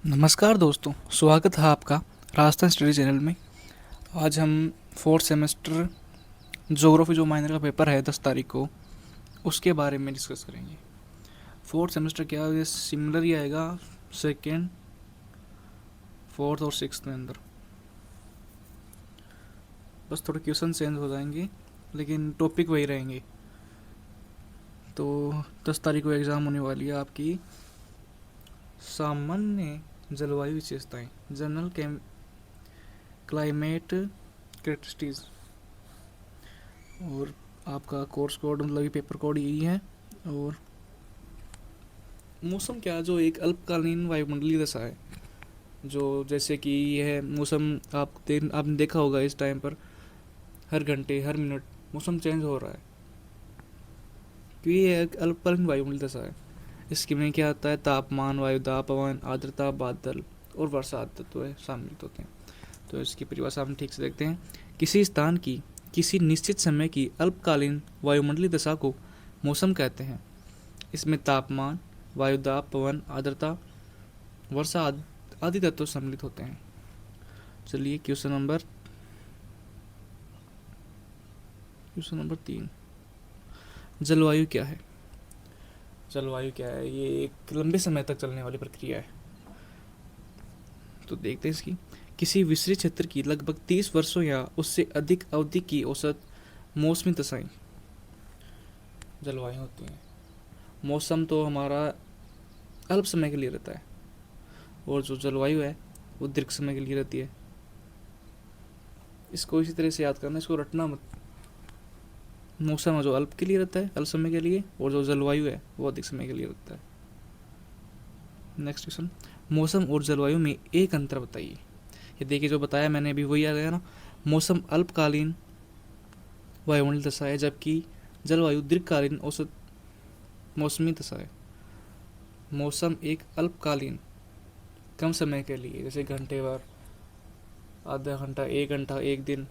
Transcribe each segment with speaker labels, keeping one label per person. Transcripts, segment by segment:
Speaker 1: नमस्कार दोस्तों, स्वागत है आपका राजस्थान स्टडी चैनल में। आज हम फोर्थ सेमेस्टर ज्योग्राफी जो माइनर का पेपर है 10 तारीख को, उसके बारे में डिस्कस करेंगे। फोर्थ सेमेस्टर क्या है, सिमिलर ही आएगा सेकेंड, फोर्थ और सिक्स्थ में अंदर। बस थोड़े क्वेश्चन चेंज हो जाएंगे लेकिन टॉपिक वही रहेंगे। तो 10 तारीख को एग्ज़ाम होने वाली है आपकी सामान्य जलवायु विशेषताएं, जनरल क्लाइमेट कैरेक्टरिस्टिक्स। और आपका कोर्स कोड मतलब ये पेपर कोड यही है। और मौसम क्या, जो एक अल्पकालीन वायुमंडलीय दशा है, जो जैसे कि यह मौसम आपने देखा होगा इस टाइम पर हर घंटे हर मिनट मौसम चेंज हो रहा है, क्योंकि ये एक अल्पकालीन वायुमंडलीय दशा है। इसके में क्या आता है, तापमान, वायुदाब, पवन, आर्द्रता, बादल और वर्षा तत्व शामिल होते हैं। तो इसकी परिभाषा हम ठीक से देखते हैं। किसी स्थान की किसी निश्चित समय की अल्पकालीन वायुमंडलीय दशा को मौसम कहते हैं। इसमें तापमान, वायुदाब, पवन, आर्द्रता, वर्षा आदि तत्व सम्मिलित होते हैं। चलिए क्वेश्चन नंबर 3, जलवायु क्या है। जलवायु क्या है, ये एक लंबे समय तक चलने वाली प्रक्रिया है। तो देखते हैं इसकी। किसी विशेष क्षेत्र की लगभग 30 वर्षों या उससे अधिक अवधि की औसत मौसमी दशाएं जलवायु होती हैं। मौसम तो हमारा अल्प समय के लिए रहता है, और जो जलवायु है वो दीर्घ समय के लिए रहती है। इसको इसी तरह से याद करना, इसको रटना मत। मौसम है जो अल्प के लिए रहता है, अल्प समय के लिए, और जो जलवायु है वो अधिक समय के लिए रहता है। नेक्स्ट क्वेश्चन, मौसम और जलवायु में एक अंतर बताइए। ये देखिए, जो बताया मैंने अभी वही आ गया ना। मौसम अल्पकालीन वायुमंडलीय दशा है, जबकि जलवायु दीर्घकालीन औसत मौसमी दशा है। मौसम एक अल्पकालीन कम समय के लिए, जैसे घंटे भर, आधा घंटा, 1 घंटा, एक दिन,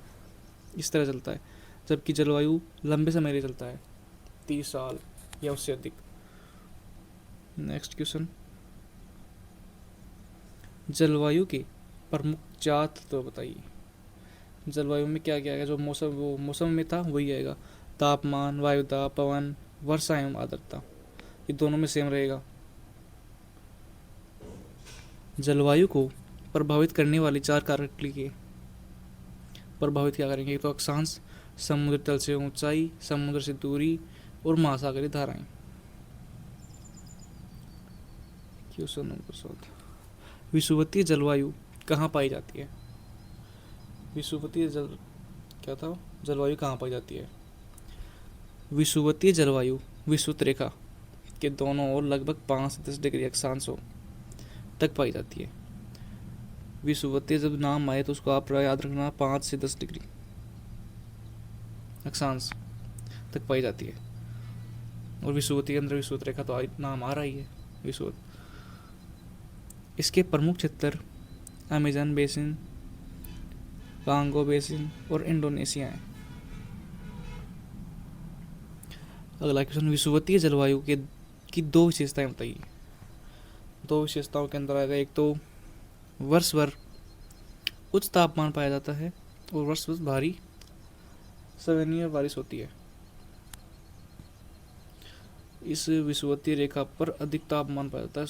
Speaker 1: इस तरह चलता है। जबकि जलवायु लंबे समय के लिए चलता है, 30 साल या उससे अधिक। नेक्स्ट क्वेश्चन, जलवायु के प्रमुख 4 तत्व बताइए। जलवायु में क्या क्या है, जो मौसम में था वही आएगा। तापमान, वायुदाब, पवन, वर्षा एवं आर्द्रता, ये दोनों में सेम रहेगा। जलवायु को प्रभावित करने वाले 4 कारक लिखिए। प्रभावित क्या करेंगे, तो अक्षांश, समुद्र तल से ऊंचाई, समुद्र से दूरी और महासागरीय धाराएं। क्वेश्चन नंबर 7, विषुवतीय जलवायु कहाँ पाई जाती है। विषुवतीय जल क्या था, जलवायु कहाँ पाई जाती है। विषुवतीय जलवायु विषुवत रेखा के दोनों ओर लगभग 5 से 10 डिग्री अक्षांशों तक पाई जाती है। विषुवतीय जब नाम आए तो उसको आप याद रखना, 5 से 10 डिग्री अक्षांश तक पाई जाती है। और विषुवतीय के अंदर विषुवत रेखा तो नाम आ रहा ही है, विषुवत। इसके प्रमुख क्षेत्र अमेजन बेसिन, कांगो बेसिन और इंडोनेशिया है। अगला क्वेश्चन, विषुवतीय जलवायु के की 2 विशेषताएं बताइए। 2 विशेषताओं के अंदर आएगा, एक तो वर्ष भर उच्च तापमान पाया जाता है, और वर्ष भर भारी सवनीय बारिश होती है। इस विषुवतीय रेखा पर अधिक तापमान पाया जाता है,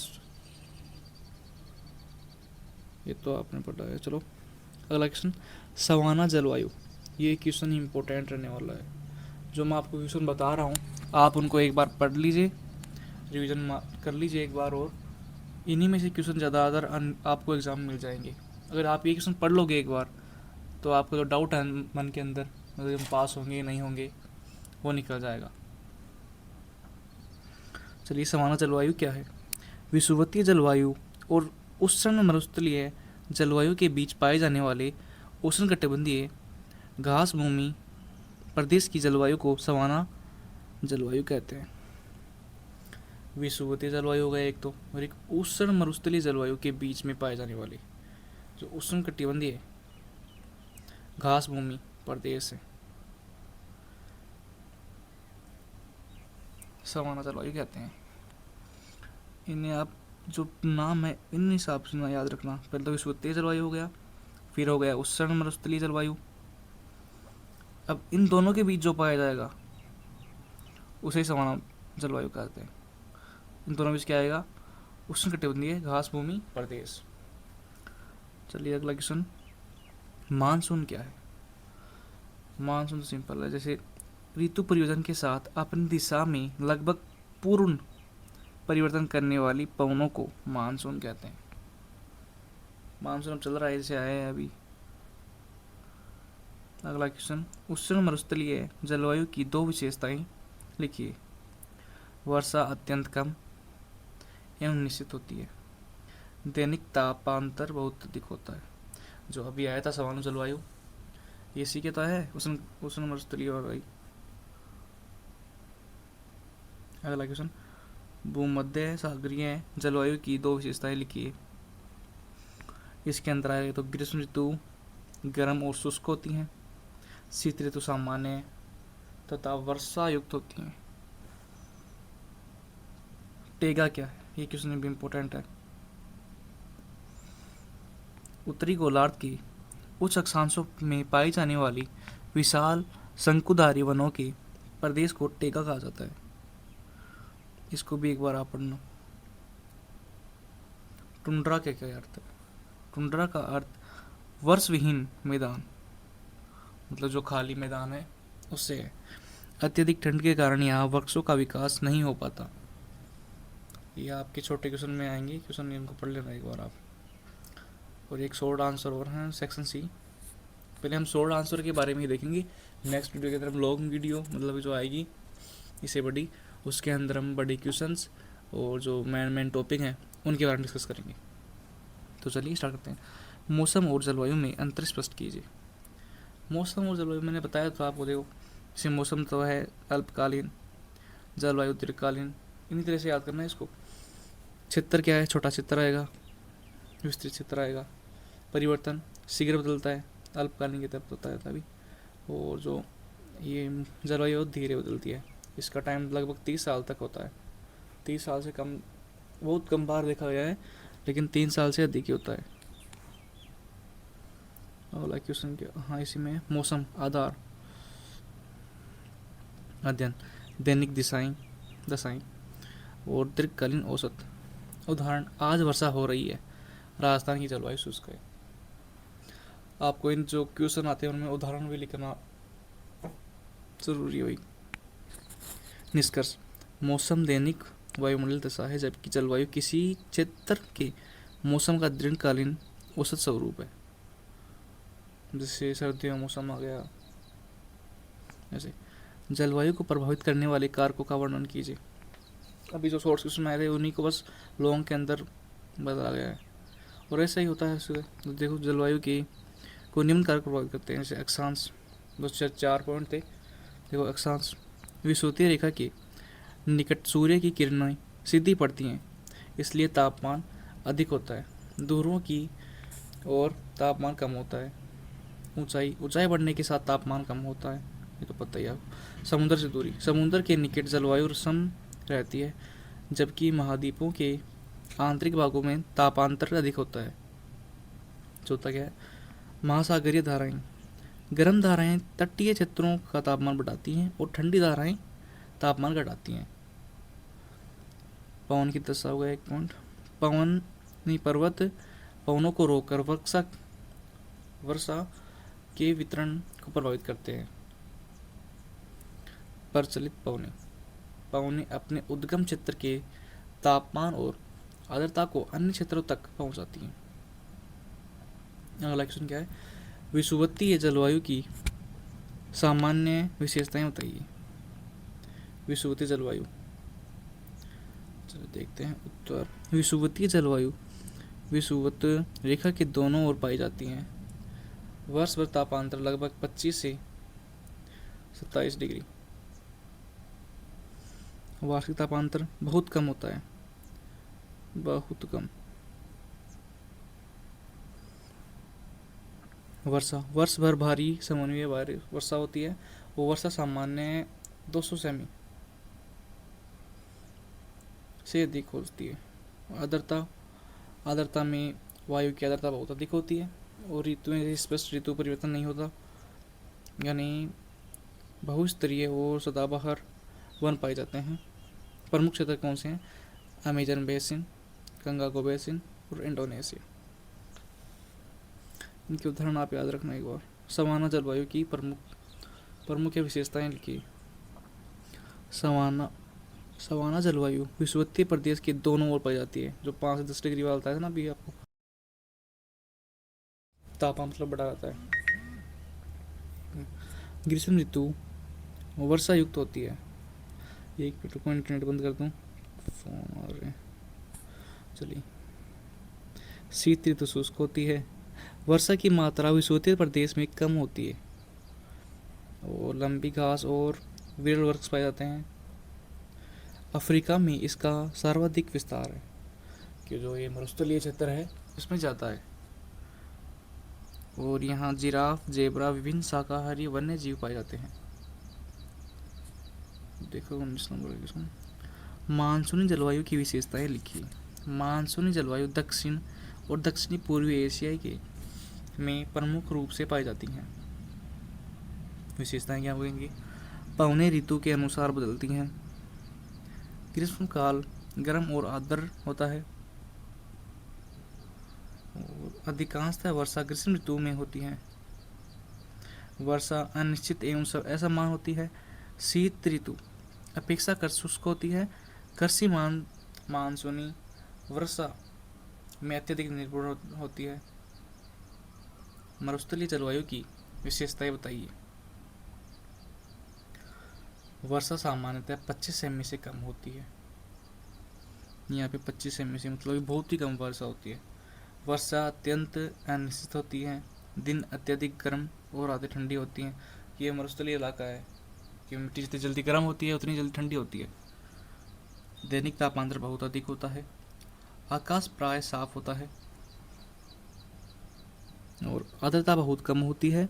Speaker 1: ये तो आपने पढ़ा है। चलो अगला क्वेश्चन, सवाना जलवायु। ये क्वेश्चन इंपॉर्टेंट रहने वाला है। जो मैं आपको क्वेश्चन बता रहा हूँ, आप उनको एक बार पढ़ लीजिए, रिवीजन कर लीजिए एक बार, और इन्हीं में से क्वेश्चन ज़्यादातर आपको एग्ज़ाम में मिल जाएंगे। अगर आप ये क्वेश्चन पढ़ लोगे एक बार, तो आपको जो डाउट है मन के अंदर, मतलब हम पास होंगे नहीं होंगे, वो निकल जाएगा। चलिए, सवाना जलवायु क्या है। विषुवतीय जलवायु और उष्ण मरुस्थलीय जलवायु के बीच पाए जाने वाले उष्णकटिबंधीय घास भूमि प्रदेश की जलवायु को सवाना जलवायु कहते हैं। विषुवतीय जलवायु हो गया एक तो, और एक उष्ण मरुस्थलीय जलवायु के बीच में पाए जाने वाले जो उष्णकटिबंधीय घास भूमि प्रदेश है, सवाना जलवायु कहते हैं। इन्हें आप जो नाम है इन हिसाब से ना याद रखना। पहले तो विषुवतीय जलवायु हो गया, फिर हो गया उष्ण मरुस्थलीय जलवायु। अब इन दोनों के बीच जो पाया जाएगा उसे ही समान जलवायु कहते हैं। इन दोनों बीच क्या आएगा? उष्णकटिबंधीय घास भूमि प्रदेश। चलिए अगला क्वेश्चन, मानसून क्या है? मानसून तो सिंपल है, जैसे ऋतु परिवर्तन के साथ अपनी दिशा में लगभग पूर्ण परिवर्तन करने वाली पवनों को मानसून कहते हैं। मानसून अब चल रहा है, जैसे आया है अभी। अगला क्वेश्चन, उष्ण मरुस्थलीय जलवायु की दो विशेषताएं लिखिए। वर्षा अत्यंत कम एवं निश्चित होती है। दैनिक तापांतर बहुत अधिक होता है। जो अभी आया था सामान्य जलवायु, ये सी कहता है उष्ण उष्ण मरुस्थलीय जलवायु। अगला क्वेश्चन, भूमध्य सागरीय जलवायु की दो विशेषताएं लिखिए। इसके अंदर आएगा तो ग्रीष्म ऋतु गर्म और शुष्क होती हैं, शीत ऋतु सामान्य तथा वर्षा युक्त होती हैं। टेगा क्या है? ये क्वेश्चन भी इम्पोर्टेंट है। उत्तरी गोलार्ध की उच्च अक्षांशों में पाई जाने वाली विशाल शंकुधारी वनों के प्रदेश को टेगा कहा जाता है। इसको भी एक बार आप पढ़ना। टुंड्रा का क्या अर्थ है? टुंड्रा का अर्थ वर्ष विहीन मैदान, मतलब जो खाली मैदान है उससे है। अत्यधिक ठंड के कारण यहाँ वृक्षों का विकास नहीं हो पाता। ये आपके छोटे क्वेश्चन में आएंगे, क्वेश्चन इनको पढ़ लेना एक बार आप। और एक शॉर्ट आंसर और है सेक्शन सी। पहले हम शॉर्ट आंसर के बारे में ही देखेंगे, नेक्स्ट वीडियो के अंदर हम लॉन्ग वीडियो मतलब जो आएगी इससे बड़ी, उसके अंदर हम बड़ी क्वेश्चंस और जो मेन टॉपिक हैं उनके बारे में डिस्कस करेंगे। तो चलिए स्टार्ट करते हैं। मौसम और जलवायु में अंतर स्पष्ट कीजिए। मौसम और जलवायु मैंने बताया था आपको, देखो जैसे मौसम तो है अल्पकालीन, जलवायु दीर्घकालीन, इन्हीं तरह से याद करना है इसको। क्षेत्र क्या है? छोटा क्षेत्र आएगा, विस्तृत क्षेत्र आएगा। परिवर्तन शीघ्र बदलता है, अल्पकालीन की तरफ होता है तभी। और जो ये जलवायु धीरे बदलती है, इसका टाइम लगभग 30 साल तक होता है। 30 साल से कम बहुत कम बार देखा गया है, लेकिन 3 साल से अधिक ही होता है। अगला क्वेश्चन क्या? हाँ, इसी में मौसम आधार अध्ययन, दैनिक दशाएं और दीर्घकालीन औसत। उदाहरण, आज वर्षा हो रही है, राजस्थान की जलवायु शुष्क है। आपको इन जो क्वेश्चन आते हैं उनमें उदाहरण भी लिखना जरूरी हुई। निष्कर्ष, मौसम दैनिक वायुमंडल दशा है, जबकि जलवायु किसी क्षेत्र के मौसम का दीर्घकालीन औसत स्वरूप है। जैसे सर्दियों का मौसम आ गया, ऐसे। जलवायु को प्रभावित करने वाले कारकों का वर्णन कीजिए। अभी जो शॉर्ट क्वेश्चन आए थे उन्हीं को बस लॉन्ग के अंदर बताया गया है, और ऐसा ही होता है। तो देखो जलवायु की को निम्न कारक प्रभावित करते हैं, जैसे अक्षांश, बस 4 पॉइंट थे। देखो अक्षांश, विषुवतीय रेखा के निकट सूर्य की किरणें सीधी पड़ती हैं, इसलिए तापमान अधिक होता है। दूरों की और तापमान कम होता है। ऊंचाई बढ़ने के साथ तापमान कम होता है, ये तो पता ही है। समुद्र से दूरी, समुद्र के निकट जलवायु सम रहती है, जबकि महाद्वीपों के आंतरिक भागों में तापांतर अधिक होता है। चौथा क्या है? महासागरीय धाराएं, गर्म धाराएं तटीय क्षेत्रों का तापमान बढ़ाती हैं और ठंडी धाराएं तापमान घटाती हैं। पवन की दशा हो गया एक पॉइंट। पर्वत पवनों को रोककर वर्षा के वितरण को प्रभावित करते हैं। प्रचलित पवनें अपने उद्गम क्षेत्र के तापमान और आर्द्रता को अन्य क्षेत्रों तक पहुंचाती हैं। अगला क्वेश्चन क्या है? विषुवतीय जलवायु की सामान्य विशेषताएं बताइए। विषुवतीय जलवायु, चलो देखते हैं उत्तर। विषुवतीय जलवायु विषुवत रेखा के दोनों ओर पाई जाती हैं। वर्ष भर तापांतर लगभग 25 से 27 डिग्री। वार्षिक तापांतर बहुत कम होता है, बहुत कम। वर्ष भर भारी समन्वय वर्षा होती है। वो वर्षा सामान्य 200 सेमी से अधिक होती है। आर्द्रता, आर्द्रता में वायु की आर्द्रता बहुत अधिक होती है और ऋतुएं स्पष्ट ऋतु परिवर्तन नहीं होता, यानी बहुस्तरीय और सदाबहार वन पाए जाते हैं। प्रमुख क्षेत्र कौन से हैं? अमेजन बेसिन, कंगागो बेसिन और इंडोनेशिया। इनके उदाहरण आप याद रखना एक बार। सवाना जलवायु की प्रमुख प्रमुख विशेषताएं लिखिए। सवाना सवाना जलवायु विषुवतीय प्रदेश के दोनों ओर पाई जाती है। जो 5 से 10 डिग्री वाला बताया था ना अभी आपको, तापमान मतलब बढ़ा रहता है। ग्रीष्म ऋतु वर्षा युक्त होती है। एक मिनट को इंटरनेट बंद कर दूं, फोन आ रहे हैं। चलिए। शीत ऋतु शुष्क होती है। वर्षा की मात्रा विषुवतीय प्रदेश में कम होती है और लंबी घास और विरल वृक्ष पाए जाते हैं। अफ्रीका में इसका सर्वाधिक विस्तार है कि जो ये मरुस्थलीय क्षेत्र है इसमें जाता है और यहाँ जिराफ, जेब्रा, विभिन्न शाकाहारी वन्य जीव पाए जाते हैं। देखो 19 नंबर इसमें मानसूनी जलवायु की विशेषताएं लिखिए। मानसूनी जलवायु दक्षिण और दक्षिणी पूर्वी एशिया के में प्रमुख रूप से पाई जाती हैं। विशेषताएं क्या होंगी? पौने ऋतु के अनुसार बदलती हैं। ग्रीष्म काल गर्म और आर्द्र होता है और अधिकांशतः वर्षा ग्रीष्म ऋतु में होती है। वर्षा अनिश्चित एवं असमान होती है। शीत ऋतु अपेक्षाकृत शुष्क होती है। कृषि मानसूनी वर्षा में अत्यधिक निर्भर होती है। मरुस्थलीय जलवायु की विशेषताएं बताइए। वर्षा सामान्यतः 25 सेमी से कम होती है। यहाँ पे 25 सेमी से मतलब बहुत ही कम वर्षा होती है। वर्षा अत्यंत अनिश्चित होती है। दिन अत्यधिक गर्म और रातें ठंडी होती हैं। ये मरुस्थलीय इलाका है कि मिट्टी जितनी जल्दी गर्म होती है उतनी जल्दी ठंडी होती है। दैनिक तापमान बहुत अधिक होता है। आकाश प्राय साफ होता है और आर्द्रता बहुत कम होती है।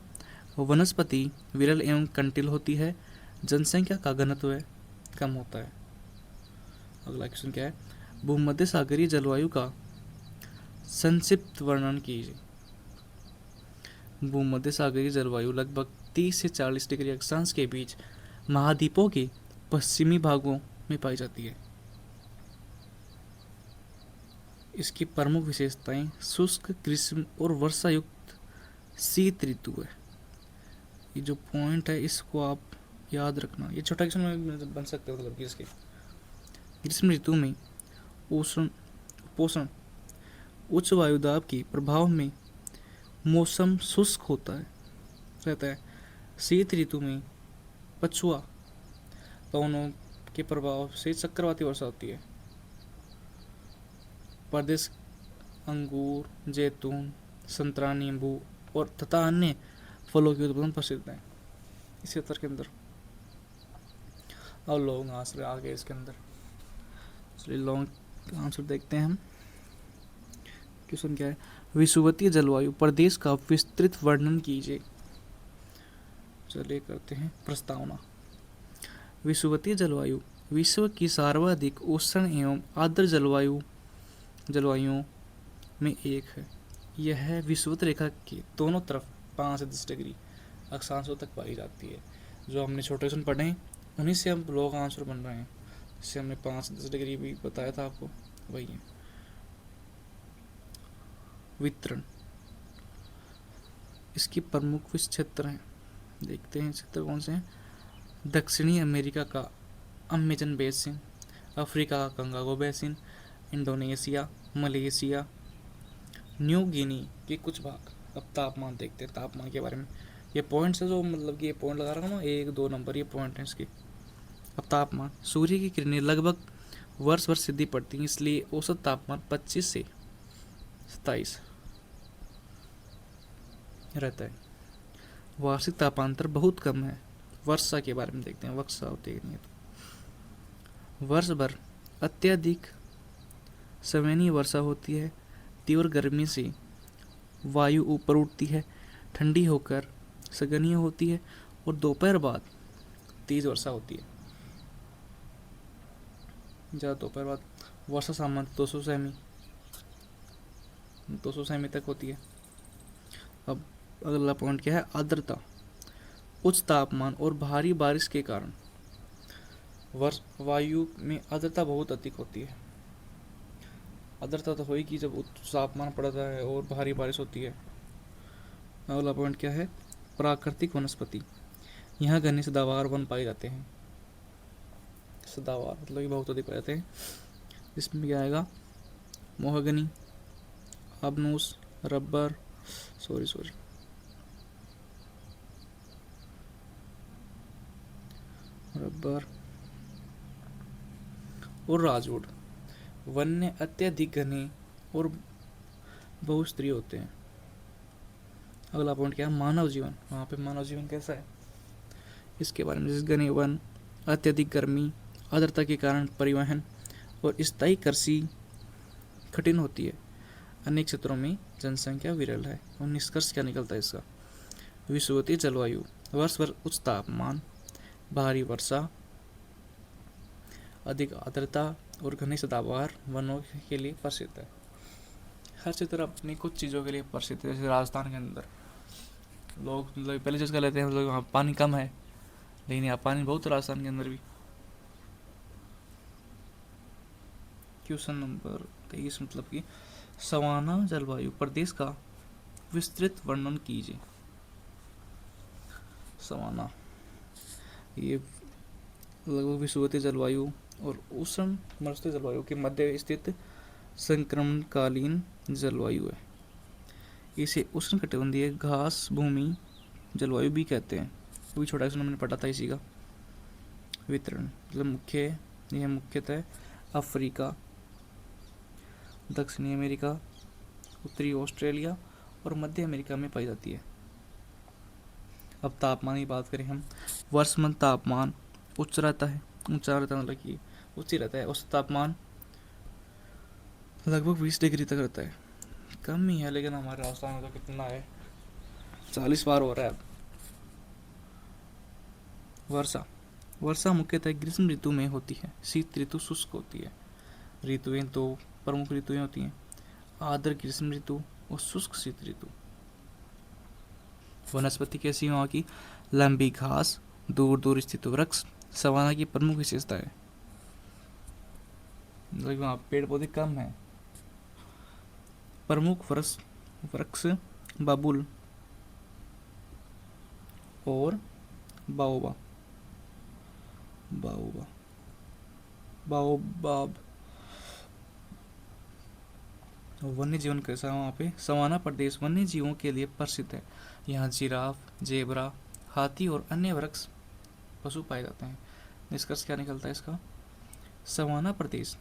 Speaker 1: वनस्पति विरल एवं कंटिल होती है। जनसंख्या का घनत्व कम होता है। अगला क्वेश्चन क्या है? भूमध्य सागरीय जलवायु का संक्षिप्त वर्णन कीजिए। भूमध्य सागरीय जलवायु लगभग 30 से 40 डिग्री अक्षांश के बीच महाद्वीपों के पश्चिमी भागों में पाई जाती है। इसकी प्रमुख विशेषताएं शुष्क, ग्रीष्म और वर्षा युक्त शीत ऋतु है। ये जो पॉइंट है इसको आप याद रखना। ये छोटा क्वेश्चन में बन सकते हो मतलब कि इसके। ग्रीष्म ऋतु में पोषण उच्च वायुदाब के प्रभाव में मौसम शुष्क होता है रहता है। शीत ऋतु में पछुआ पवनों के प्रभाव से चक्रवाती वर्षा होती है। प्रदेश अंगूर, जैतून, संतरा, नींबू और तथा अन्य फलों की उत्पादन प्रसिद्ध है इस क्षेत्र के अंदर। और लॉन्ग आंसर आगे इसके अंदर। चलिए लॉन्ग आंसर देखते हैं हम। क्वेश्चन क्या है? विषुवतीय जलवायु प्रदेश का विस्तृत वर्णन कीजिए। चलिए करते हैं प्रस्तावना। विषुवतीय जलवायु विश्व की सर्वाधिक उष्ण एवं आर्द्र जलवायुओं में एक है। यह विषुवत रेखा के दोनों तरफ 5 से 10 डिग्री अक्षांशों तक पाई जाती है। जो हमने छोटे क्वेश्चन पढ़े हैं उन्हीं से हम लॉन्ग आंसर बन रहे हैं। जिससे हमने 5 से 10 डिग्री भी बताया था आपको, वही है। वितरण इसकी प्रमुख क्षेत्र हैं। देखते हैं क्षेत्र कौन से हैं। दक्षिणी अमेरिका का अमेजन बेसिन, अफ्रीका का Congo basin, Indonesia, Malaysia, New Guinea के कुछ भाग। अब तापमान देखते हैं, तापमान के बारे में। ये पॉइंट्स है जो मतलब कि ये पॉइंट लगा रहा हूँ ना, 1-2 नंबर ये पॉइंट है इसके। अब तापमान, सूर्य की किरणें लगभग वर्ष सीधी पड़ती हैं, इसलिए औसत तापमान 25 से 27 रहता है। वार्षिक तापांतर बहुत कम है। वर्षा के बारे में देखते हैं, वर्षा होती है नहीं तो। वर्ष भर अत्यधिक सवैनी वर्षा होती है। तीव्र गर्मी से वायु ऊपर उठती है, ठंडी होकर सघनीय होती है और दोपहर बाद तेज वर्षा होती है। ज़्यादा दोपहर बाद वर्षा सामान्य 200 सेमी तक होती है। अब अगला पॉइंट क्या है, आर्द्रता। उच्च तापमान और भारी बारिश के कारण वर्ष वायु में आर्द्रता बहुत अधिक होती है। आर्द्रता तो होगी जब उच्च तापमान पड़ता है और भारी बारिश होती है। अगला पॉइंट क्या है, प्राकृतिक वनस्पति। यहाँ घने सदाबहार वन पाए जाते हैं। सदाबहार मतलब कि बहुत अधिक पाए जाते हैं। इसमें क्या आएगा, मोहगनी, अबनूस, रबर, सॉरी रबर और राजवुड। वन्य अत्यधिक घने और बहुस्तरीय होते हैं। अगला पॉइंट क्या है, मानव जीवन। वहाँ पे मानव जीवन कैसा है, इसके बारे में। जैसे घने वन, अत्यधिक गर्मी, आर्द्रता के कारण परिवहन और स्थायी कृषि कठिन होती है। अनेक क्षेत्रों में जनसंख्या विरल है। और निष्कर्ष क्या निकलता है इसका, विषुवतीय जलवायु वर्ष भर उच्च तापमान, भारी वर्षा, अधिक आर्द्रता और घने सदाबहार वनों के लिए प्रसिद्ध है। हर क्षेत्र अपनी कुछ चीज़ों के लिए प्रसिद्ध है। जैसे राजस्थान के अंदर लोग मतलब पहले चीज़ कर लेते हैं, मतलब वहाँ पानी कम है, लेकिन यहाँ पानी बहुत है राजस्थान के अंदर भी। क्वेश्चन नंबर 23 मतलब कि सवाना जलवायु प्रदेश का विस्तृत वर्णन कीजिए। सवाना ये लगभग विषुवतीय जलवायु और उष्ण मरुस्थलीय जलवायु के मध्य स्थित संक्रमणकालीन जलवायु है। इसे उष्णकटिबंधीय घास भूमि जलवायु भी कहते हैं। वही छोटा सा मैंने पढ़ा था इसी का वितरण। मतलब यह मुख्यतः अफ्रीका, दक्षिणी अमेरिका, उत्तरी ऑस्ट्रेलिया और मध्य अमेरिका में पाई जाती है। अब तापमान की बात करें हम, वर्ष में तापमान उच्च रहता है, मतलब कि उच्च ही रहता है। औसत तापमान लगभग 20 डिग्री तक रहता है। कम ही है, लेकिन हमारे राजस्थान में तो कितना है, 40 बार हो रहा है अब। वर्षा मुख्यतः ग्रीष्म ऋतु में होती है। शीत ऋतु शुष्क होती है। ऋतुएं दो प्रमुख ऋतुएं होती हैं, आर्द्र ग्रीष्म ऋतु और शुष्क शीत ऋतु। वनस्पति कैसी है वहाँ की, लंबी घास, दूर दूर स्थित वृक्ष सवाना की प्रमुख विशेषता है। मतलब वहाँ पेड़ पौधे कम हैं। प्रमुख वृक्ष बबूल और बाओबा बाओबाब। वन्य जीवन कैसा है वहाँ पे, सवाना प्रदेश वन्य जीवों के लिए प्रसिद्ध है। यहाँ जिराफ, जेबरा, हाथी और अन्य वृक्ष पशु पाए जाते हैं। निष्कर्ष क्या निकलता है इसका, सवाना प्रदेश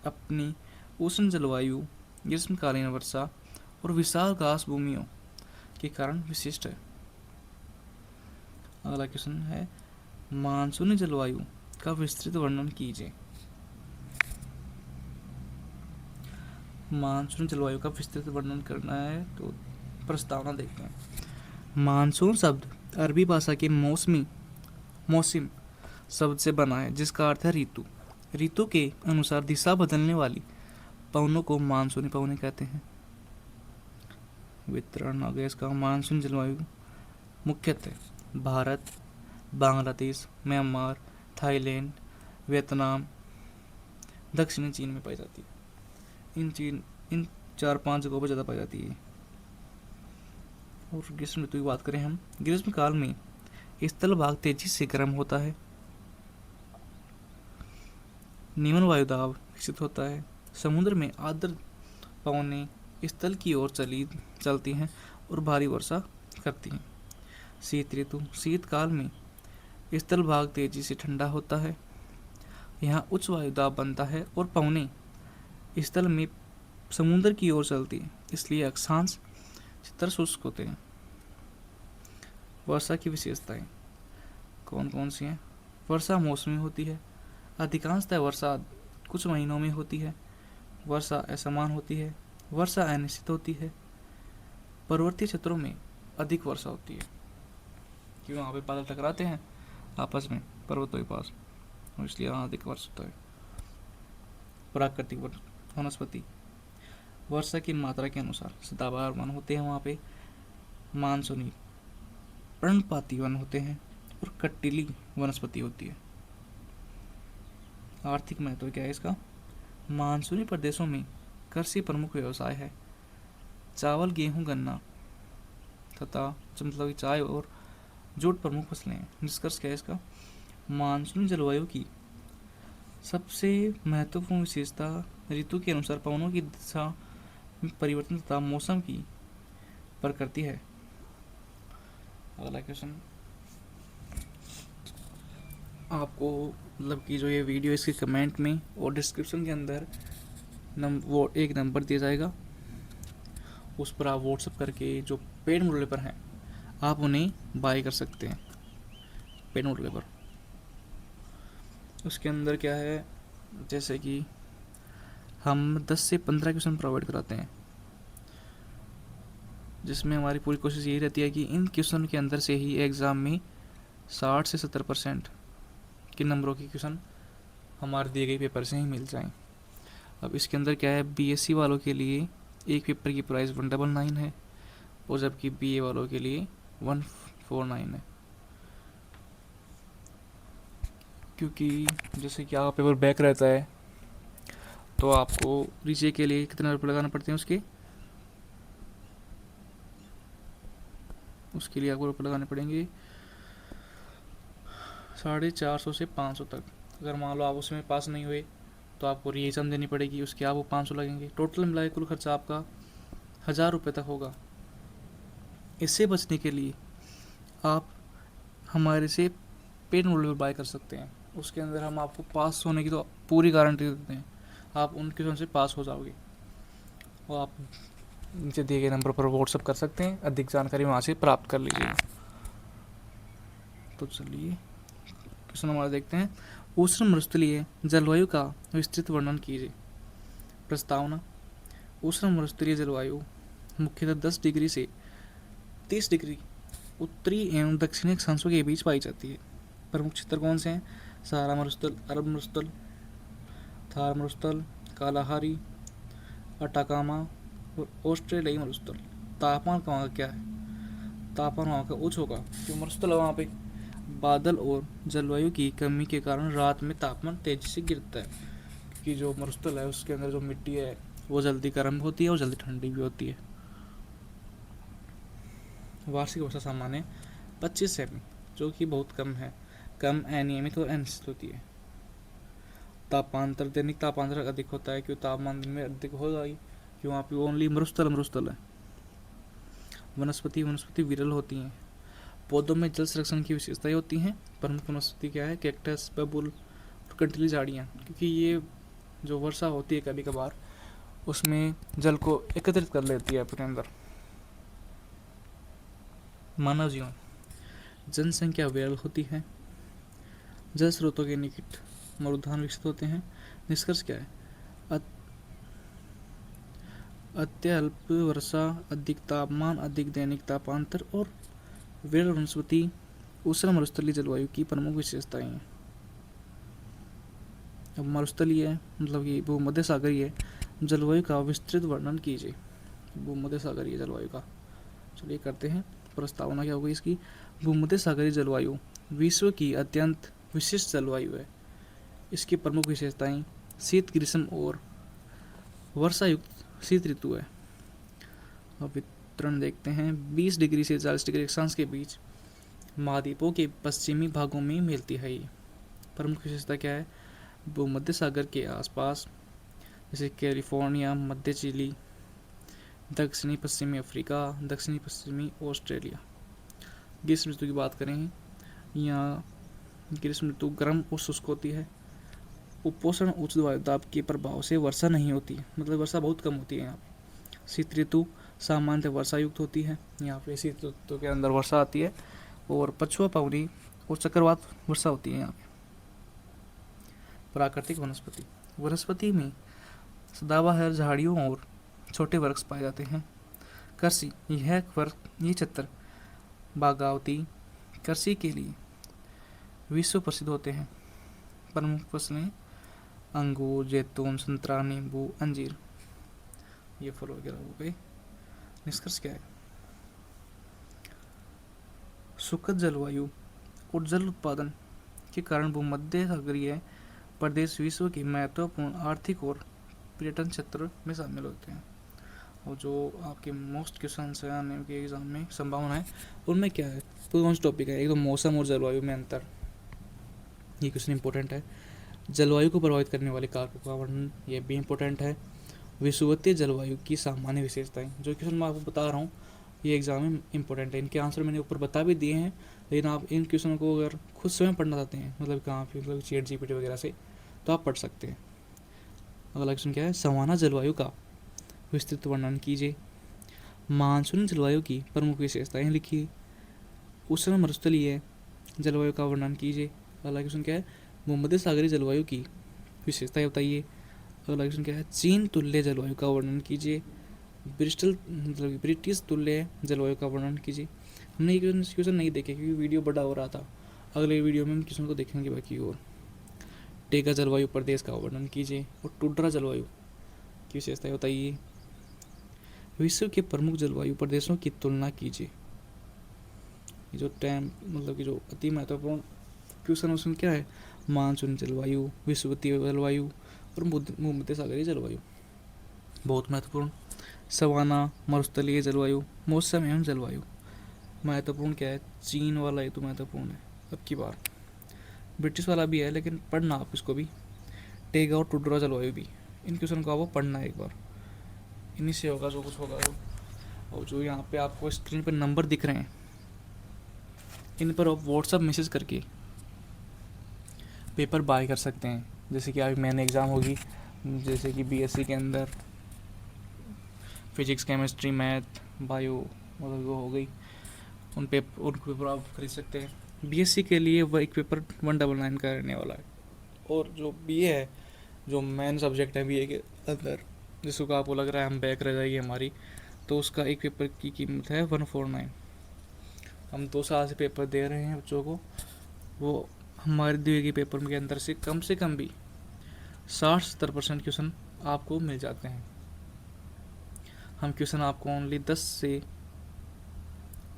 Speaker 1: अपनी उष्ण जलवायु, ग्रीष्मकालीन वर्षा और विशाल घास भूमियों के कारण विशिष्ट है। अगला क्वेश्चन है, मानसूनी जलवायु का विस्तृत वर्णन कीजिए। मानसून जलवायु का विस्तृत वर्णन करना है तो प्रस्तावना देखते हैं। मानसून शब्द अरबी भाषा के मौसम शब्द से बना है, जिसका अर्थ है ऋतु। ऋतु के अनुसार दिशा बदलने वाली पवनों को मानसूनी पवनें कहते हैं। वितरण आ गया इसका। मानसून जलवायु मुख्यतः Bharat, Bangladesh, Myanmar, Thailand, Vietnam, दक्षिणी चीन में पाई जाती है। इन 4-5 जगहों पर ज़्यादा पाई जाती है। और ग्रीष्म ऋतु की बात करें हम, ग्रीष्म काल में स्थल भाग तेजी से गर्म होता है, निम्न वायुदाब विकसित होता है, समुद्र में आर्द्र पवनें स्थल की ओर चलती हैं और भारी वर्षा करती हैं। शीत ऋतु, शीतकाल में स्थल भाग तेजी से ठंडा होता है, यहाँ उच्च वायुदाब बनता है और पवनें स्थल में समुद्र की ओर चलती है, इसलिए अक्षांश क्षेत्र शुष्क होते हैं। वर्षा की विशेषताएं कौन कौन सी हैं, वर्षा मौसमी होती है, अधिकांशतः वर्षा कुछ महीनों में होती है, वर्षा असमान होती है, वर्षा अनिश्चित होती है, पर्वतीय क्षेत्रों में अधिक वर्षा होती है क्योंकि वहाँ पे बादल टकराते हैं आपस में पर्वतों के पास, और इसलिए वहाँ अधिक वर्षा होता है। प्राकृतिक वनस्पति, वर्षा की मात्रा के अनुसार सदाबहार वन होते हैं वहाँ पे, मानसूनी पर्णपाती वन होते हैं और कटीली वनस्पति होती है। आर्थिक महत्व क्या है इसका? मानसूनी प्रदेशों में कृषि प्रमुख व्यवसाय है। चावल, गेहूं, गन्ना तथा मतलब चाय और जूट प्रमुख फसलें हैं। निष्कर्ष क्या है इसका? मानसूनी जलवायु की सबसे महत्वपूर्ण विशेषता ऋतु के अनुसार पवनों की दिशा में परिवर्तन तथा मौसम की प्रकृति है। अगला क्वेश्चन, आपको मतलब कि जो ये वीडियो इसके कमेंट में और डिस्क्रिप्शन के अंदर वो एक नंबर दिया जाएगा, उस पर आप व्हाट्सअप करके जो पेड मोड पर हैं आप उन्हें बाय कर सकते हैं पेड मोड पर। उसके अंदर क्या है, जैसे कि हम 10 से 15 क्वेश्चन प्रोवाइड कराते हैं, जिसमें हमारी पूरी कोशिश यही रहती है कि इन क्वेश्चन के अंदर से ही एग्ज़ाम में 60 से 70% के नंबरों के क्वेश्चन हमारे दिए गए पेपर से ही मिल जाएं। अब इसके अंदर क्या है, बीएससी वालों के लिए एक पेपर की प्राइस 199 है और जबकि बीए वालों के लिए 149 है। क्योंकि जैसे कि आपका पेपर बैक रहता है तो आपको रीचे के लिए कितने रुपये लगाने पड़ते हैं, उसके लिए आपको रुपये लगाने पड़ेंगे 450 से 500 तक। अगर मान लो आप उसमें पास नहीं हुए तो आपको री एग्ज़ाम देनी पड़ेगी, उसके आपको 500 लगेंगे। टोटल मिला के कुल खर्चा आपका 1000 रुपये तक होगा। इससे बचने के लिए आप हमारे से पेड मोड बाय कर सकते हैं। उसके अंदर हम आपको पास होने की तो पूरी गारंटी देते हैं, आप उन क्वेश्चन से पास हो जाओगे। और आप नीचे दिए गए नंबर पर व्हाट्सअप कर सकते हैं, अधिक जानकारी वहाँ से प्राप्त कर लीजिए। तो चलिए क्वेश्चन हमारा देखते हैं। उष्ण मरुस्थलीय जलवायु का विस्तृत वर्णन कीजिए। प्रस्तावना: उष्ण मरुस्थलीय जलवायु मुख्यतः 10 डिग्री से 30 डिग्री उत्तरी एवं दक्षिणी अक्षांशों के बीच पाई जाती है। प्रमुख क्षेत्र कौन से हैं? सहारा मरुस्थल, अरब मरुस्थल, थार मरुस्थल, कालाहारी, अटाकामा और ऑस्ट्रेलियाई मरुस्थल। तापमान वहाँ का क्या है? तापमान वहाँ का उच्च होगा, जो मरुस्थल है वहाँ पे बादल और जलवायु की कमी के कारण रात में तापमान तेजी से गिरता है, क्योंकि जो मरुस्थल है उसके अंदर जो मिट्टी है वो जल्दी गर्म होती है और जल्दी ठंडी भी होती है। वार्षिक वर्षा सामान्य 25 सेमी, जो कि बहुत कम है, कम अनियमित और अनिश्चित होती है। तापांतर दैनिक तापांतर अधिक होता है, क्योंकि तापमान दिन में अधिक होगा ही, क्योंकि वहाँ पे ओनली मरुस्थल है। वनस्पति विरल होती हैं। पौधों में जल संरक्षण की विशेषताएं होती हैं। प्रमुख वनस्पति क्या है? कैक्टस, बबुल और कंटीली झाड़ियाँ, क्योंकि ये जो वर्षा होती है कभी कभार उसमें जल को एकत्रित कर लेती है अपने अंदर। मानव जीवन, जनसंख्या विरल होती है। जल स्रोतों के निकट मरुद्यान विकसित होते हैं। निष्कर्ष क्या है? अत्यल्प वर्षा, अधिक तापमान, अधिक दैनिक तापांतर और विरल वनस्पति उष्ण मरुस्थलीय जलवायु की प्रमुख विशेषताएं हैं। अब मरुस्थलीय मतलब कि भूमध्य सागरीय जलवायु का विस्तृत वर्णन कीजिए। भूमध्य सागरीय जलवायु का चलिए करते हैं। प्रस्तावना क्या होगी इसकी? भूमध्य सागरीय जलवायु विश्व की अत्यंत विशिष्ट जलवायु है। इसकी प्रमुख विशेषताएं शीत ग्रीष्म और वर्षा युक्त शीत ऋतु है। अब वितरण देखते हैं। 20 डिग्री से 40 डिग्री अक्षांश के बीच महाद्वीपों के पश्चिमी भागों में मिलती है। ये प्रमुख विशेषता क्या है? भूमध्य सागर के आसपास जैसे कैलिफोर्निया, मध्य चिली, दक्षिणी पश्चिमी अफ्रीका, दक्षिणी पश्चिमी ऑस्ट्रेलिया। ग्रीष्म ऋतु की बात करें, यहाँ ग्रीष्म ऋतु गर्म और शुष्क होती है। उपोष्ण उच्च वायुदाब के प्रभाव से वर्षा नहीं होती, मतलब वर्षा बहुत कम होती है यहाँ पे। शीत ऋतु सामान्यतः वर्षा युक्त होती है। यहाँ पे शीत ऋतु के अंदर वर्षा आती है और पछुआ पवनी और चक्रवात वर्षा होती है यहाँ पे। प्राकृतिक वनस्पति, वनस्पति में सदाबहार झाड़ियों और छोटे वृक्ष पाए जाते हैं। कृषि, यह क्षेत्र बागावती कृषि के लिए विश्व प्रसिद्ध होते हैं। प्रमुख फसलें अंगूर, जैतून, संतरा, नींबू, अंजीर, ये फल वगैरह हो गए। निष्कर्ष क्या है? सुखद जलवायु और जल उत्पादन के कारण भूमध्य सागरीय प्रदेश विश्व के महत्वपूर्ण आर्थिक और पर्यटन क्षेत्र में शामिल होते हैं। और जो आपके मोस्ट क्वेश्चन है आने के एग्जाम में संभावना है उनमें क्या है, तो कौन सा टॉपिक है? एक तो मौसम और जलवायु में अंतर, ये क्वेश्चन इंपॉर्टेंट है। जलवायु को प्रभावित करने वाले कारकों का वर्णन, ये भी इंपॉर्टेंट है। विषुवतीय जलवायु की सामान्य विशेषताएं, जो क्वेश्चन मैं आपको बता रहा हूँ ये एग्जाम में इंपॉर्टेंट है। इनके आंसर मैंने ऊपर बता भी दिए हैं, लेकिन आप इन क्वेश्चन को अगर खुद स्वयं पढ़ना चाहते हैं, मतलब कहाँ पे, मतलब ChatGPT वगैरह से, तो आप पढ़ सकते हैं। अगला क्वेश्चन क्या है? सवाना जलवायु का विस्तृत वर्णन कीजिए। मानसून जलवायु की प्रमुख विशेषताएं लिखिए। उष्ण मरुस्थलीय जलवायु का वर्णन कीजिए। अगला क्वेश्चन क्या है? भूमध्य सागरीय जलवायु की विशेषताएं बताइए। अगला क्वेश्चन क्या है? चीन तुल्य जलवायु का वर्णन कीजिए। ब्रिस्टल मतलब ब्रिटिश तुल्य जलवायु का वर्णन कीजिए। हमने ये क्वेश्चन नहीं देखे क्योंकि वीडियो बड़ा हो रहा था। अगले वीडियो में हम क्वेश्चन को देखेंगे बाकी और। टेगा जलवायु प्रदेश का वर्णन कीजिए। और टुंड्रा जलवायु की विशेषताएं बताइए। विश्व के प्रमुख जलवायु प्रदेशों की तुलना कीजिए। ये जो टाइम मतलब कि जो अति महत्वपूर्ण क्वेश्चन क्या है? मानसून जलवायु, विषुवतीय जलवायु और भूमध्य सागरीय जलवायु, बहुत महत्वपूर्ण। सवाना, मरुस्थलीय जलवायु, मौसम एवं जलवायु महत्वपूर्ण क्या है? चीन वाला ये तो महत्वपूर्ण है अब की बार। ब्रिटिश वाला भी है लेकिन पढ़ना आप इसको भी। टेगा और टुंड्रा जलवायु भी, इन क्वेश्चन को आपको पढ़ना है एक बार, इन्हीं से होगा जो कुछ होगा। और जो यहाँ पे आपको स्क्रीन पर नंबर दिख रहे हैं, इन पर आप व्हाट्सअप मैसेज करके पेपर बाय कर सकते हैं। जैसे कि अभी मैंने एग्ज़ाम होगी, जैसे कि BSc के अंदर फिजिक्स, केमिस्ट्री, मैथ, बायो मतलब वो हो गई, उन पेपर आप खरीद सकते हैं। BSc के लिए वह एक पेपर 199 का रहने वाला है। और जो BA है, जो मेन सब्जेक्ट है BA के अंदर, जिसको आपको लग रहा है हम बैक रह जाएगी हमारी, तो उसका एक पेपर की कीमत है 149। हम 2 साल से पेपर दे रहे हैं बच्चों को, वो हमारे दिए गए पेपर के अंदर से कम भी 60-70% क्वेश्चन आपको मिल जाते हैं। हम क्वेश्चन आपको ओनली 10 से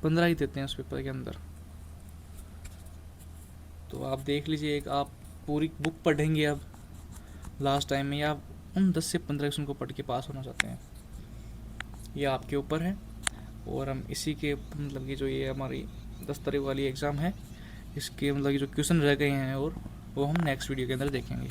Speaker 1: 15 ही देते हैं उस पेपर के अंदर। तो आप देख लीजिए, एक आप पूरी बुक पढ़ेंगे अब लास्ट टाइम में, या आप उन 10 से 15 क्वेश्चन को पढ़ के पास होना चाहते हैं, ये आपके ऊपर है। और हम इसी के मतलब कि जो ये हमारी 10 तारीख वाली एग्ज़ाम है, इसके मतलब कि जो क्वेश्चन रह गए हैं और वो हम नेक्स्ट वीडियो के अंदर देखेंगे।